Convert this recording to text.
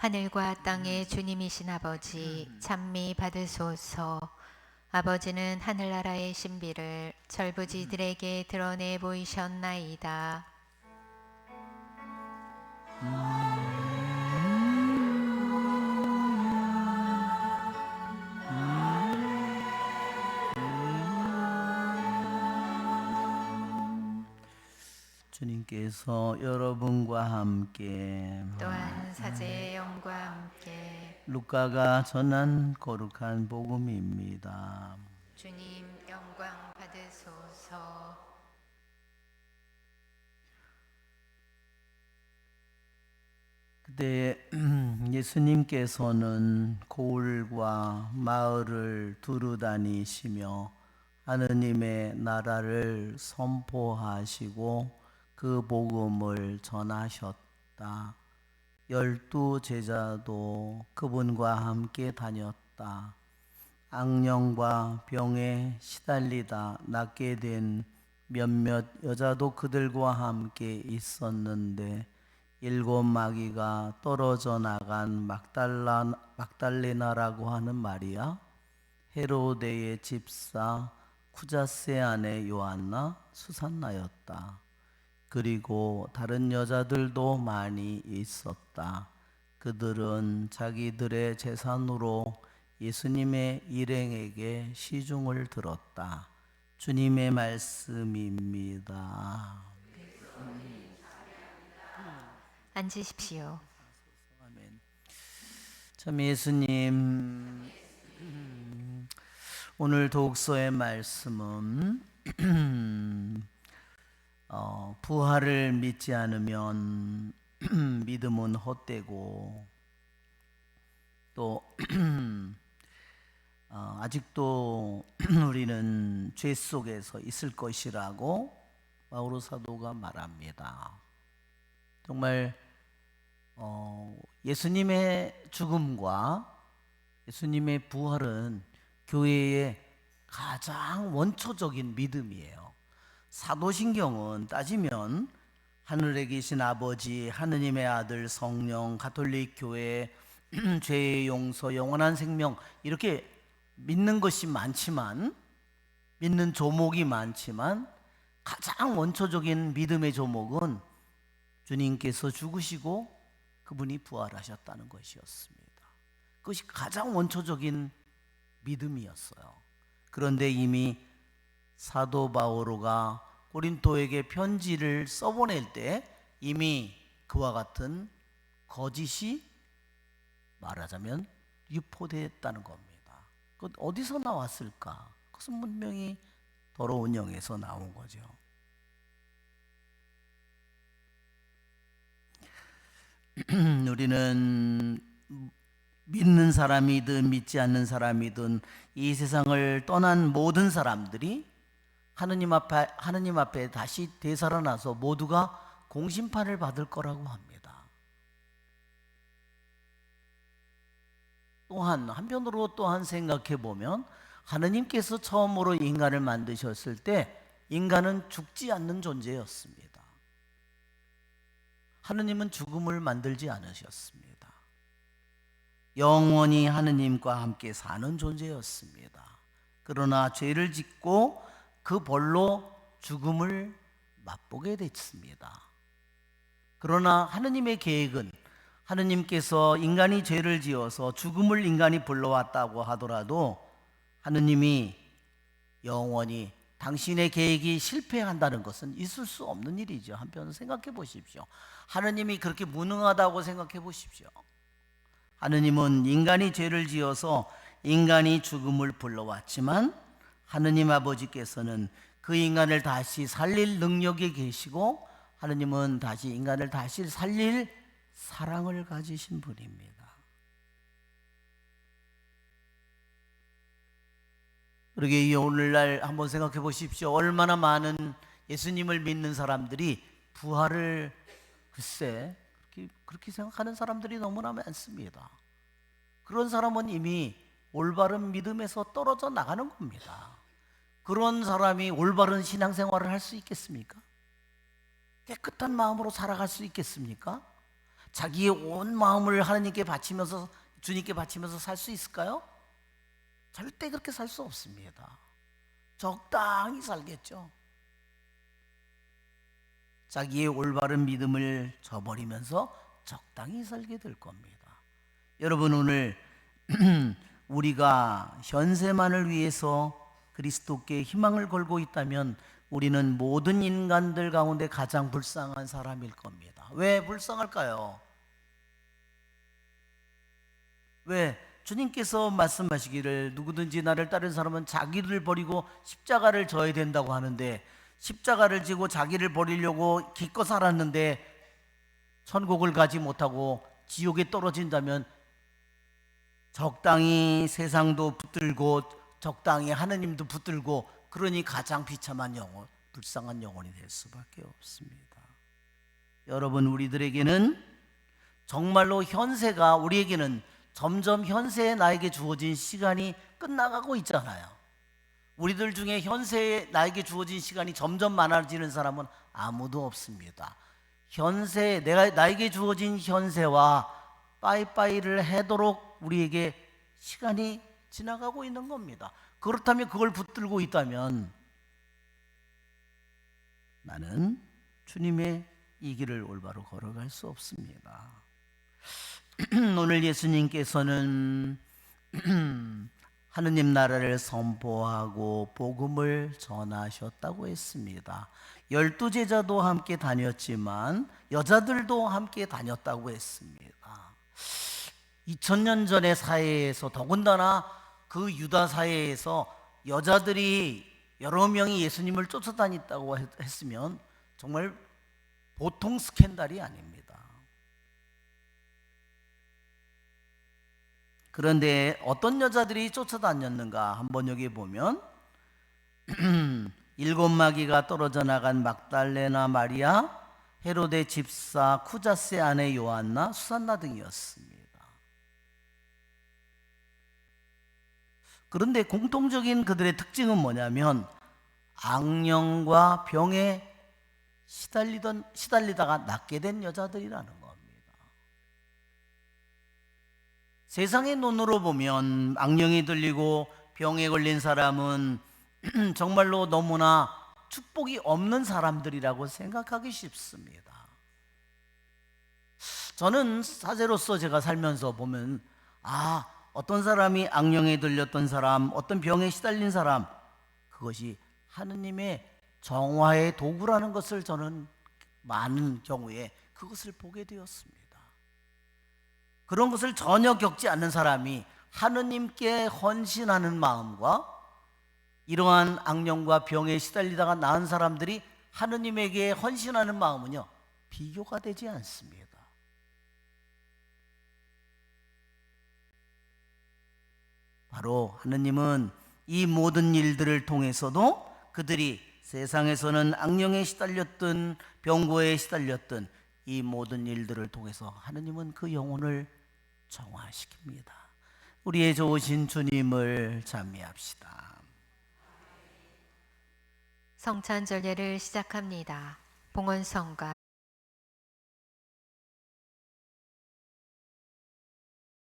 하늘과 땅의 주님이신 아버지 찬미 받으소서. 아버지는 하늘나라의 신비를 절부지들에게 드러내 보이셨나이다. 주님께서 여러분과 함께 또한 사제의 영과 함께 루카가 전한 거룩한 복음입니다. 주님 영광 받으소서. 그때 예수님께서는 고을과 마을을 두루 다니시며 하느님의 나라를 선포하시고 그 복음을 전하셨다. 12 제자도 그분과 함께 다녔다. 악령과 병에 시달리다 낫게 된 몇몇 여자도 그들과 함께 있었는데 7 마귀가 떨어져 나간 막달레나라고 하는 마리아, 헤로데의 집사 쿠자세 아내 요한나, 수산나였다. 그리고 다른 여자들도 많이 있었다. 그들은 자기들의 재산으로 예수님의 일행에게 시중을 들었다. 주님의 말씀입니다. 앉으십시오. 아멘. 참 예수님, 오늘 독서의 말씀은 부활을 믿지 않으면 믿음은 헛되고 또 아직도 우리는 죄 속에서 있을 것이라고 바오로 사도가 말합니다. 정말 예수님의 죽음과 예수님의 부활은 교회의 가장 원초적인 믿음이에요. 사도신경은 따지면 하늘에 계신 아버지, 하느님의 아들, 성령, 가톨릭 교회, 죄의 용서, 영원한 생명, 이렇게 믿는 것이 많지만, 믿는 조목이 많지만 가장 원초적인 믿음의 조목은 주님께서 죽으시고 그분이 부활하셨다는 것이었습니다. 그것이 가장 원초적인 믿음이었어요. 그런데 이미 사도 바오로가 고린도에게 편지를 써보낼 때 이미 그와 같은 거짓이 말하자면 유포됐다는 겁니다. 그것 어디서 나왔을까? 그것은 분명히 더러운 영에서 나온 거죠. 우리는 믿는 사람이든 믿지 않는 사람이든 이 세상을 떠난 모든 사람들이 하느님 앞에 다시 되살아나서 모두가 공심판을 받을 거라고 합니다. 또한 한편으로 또한 생각해 보면 하느님께서 처음으로 인간을 만드셨을 때 인간은 죽지 않는 존재였습니다. 하느님은 죽음을 만들지 않으셨습니다. 영원히 하느님과 함께 사는 존재였습니다. 그러나 죄를 짓고 그 벌로 죽음을 맛보게 됐습니다. 그러나 하느님의 계획은 하느님께서 인간이 죄를 지어서 죽음을 인간이 불러왔다고 하더라도 하느님이 영원히 당신의 계획이 실패한다는 것은 있을 수 없는 일이죠. 한편 생각해 보십시오. 하느님이 그렇게 무능하다고 생각해 보십시오. 하느님은 인간이 죄를 지어서 인간이 죽음을 불러왔지만 하느님 아버지께서는 그 인간을 다시 살릴 능력이 계시고 하느님은 다시 인간을 다시 살릴 사랑을 가지신 분입니다. 그러게 오늘날 한번 생각해 보십시오. 얼마나 많은 예수님을 믿는 사람들이 부활을 글쎄 그렇게 생각하는 사람들이 너무나 많습니다. 그런 사람은 이미 올바른 믿음에서 떨어져 나가는 겁니다. 그런 사람이 올바른 신앙생활을 할 수 있겠습니까? 깨끗한 마음으로 살아갈 수 있겠습니까? 자기의 온 마음을 하나님께 바치면서 주님께 바치면서 살 수 있을까요? 절대 그렇게 살 수 없습니다. 적당히 살겠죠. 자기의 올바른 믿음을 저버리면서 적당히 살게 될 겁니다. 여러분, 오늘 우리가 현세만을 위해서 그리스도께 희망을 걸고 있다면 우리는 모든 인간들 가운데 가장 불쌍한 사람일 겁니다. 왜 불쌍할까요? 왜? 주님께서 말씀하시기를 누구든지 나를 따르는 사람은 자기를 버리고 십자가를 져야 된다고 하는데, 십자가를 지고 자기를 버리려고 기껏 살았는데 천국을 가지 못하고 지옥에 떨어진다면 적당히 세상도 붙들고 적당히 하느님도 붙들고, 그러니 가장 비참한 영혼, 불쌍한 영혼이 될 수밖에 없습니다. 여러분, 우리들에게는 정말로 현세가, 우리에게는 점점 현세에 나에게 주어진 시간이 끝나가고 있잖아요. 우리들 중에 현세에 나에게 주어진 시간이 점점 많아지는 사람은 아무도 없습니다. 현세, 나에게 주어진 현세와 빠이빠이를 하도록 우리에게 시간이 지나가고 있는 겁니다. 그렇다면 그걸 붙들고 있다면 나는 주님의 이 길을 올바로 걸어갈 수 없습니다. 오늘 예수님께서는 하느님 나라를 선포하고 복음을 전하셨다고 했습니다. 12제자도 함께 다녔지만 여자들도 함께 다녔다고 했습니다. 2000년 전의 사회에서, 더군다나 그 유다 사회에서 여자들이 여러 명이 예수님을 쫓아다녔다고 했으면 정말 보통 스캔들이 아닙니다. 그런데 어떤 여자들이 쫓아다녔는가 한번 여기 보면 7 마귀가 떨어져 나간 막달레나 마리아, 헤로데 집사 쿠자스의 아내 요한나, 수산나 등이었습니다. 그런데 공통적인 그들의 특징은 뭐냐면 악령과 병에 시달리다가 낫게 된 여자들이라는 겁니다. 세상의 눈으로 보면 악령이 들리고 병에 걸린 사람은 정말로 너무나 축복이 없는 사람들이라고 생각하기 쉽습니다. 저는 사제로서 제가 살면서 보면, 어떤 사람이 악령에 들렸던 사람, 어떤 병에 시달린 사람, 그것이 하느님의 정화의 도구라는 것을 저는 많은 경우에 그것을 보게 되었습니다. 그런 것을 전혀 겪지 않는 사람이 하느님께 헌신하는 마음과 이러한 악령과 병에 시달리다가 나은 사람들이 하느님에게 헌신하는 마음은요, 비교가 되지 않습니다. 바로 하느님은 이 모든 일들을 통해서도 그들이 세상에서는 악령에 시달렸든 병고에 시달렸든 이 모든 일들을 통해서 하느님은 그 영혼을 정화시킵니다. 우리의 좋으신 주님을 찬미합시다. 성찬절례를 시작합니다. 봉헌성가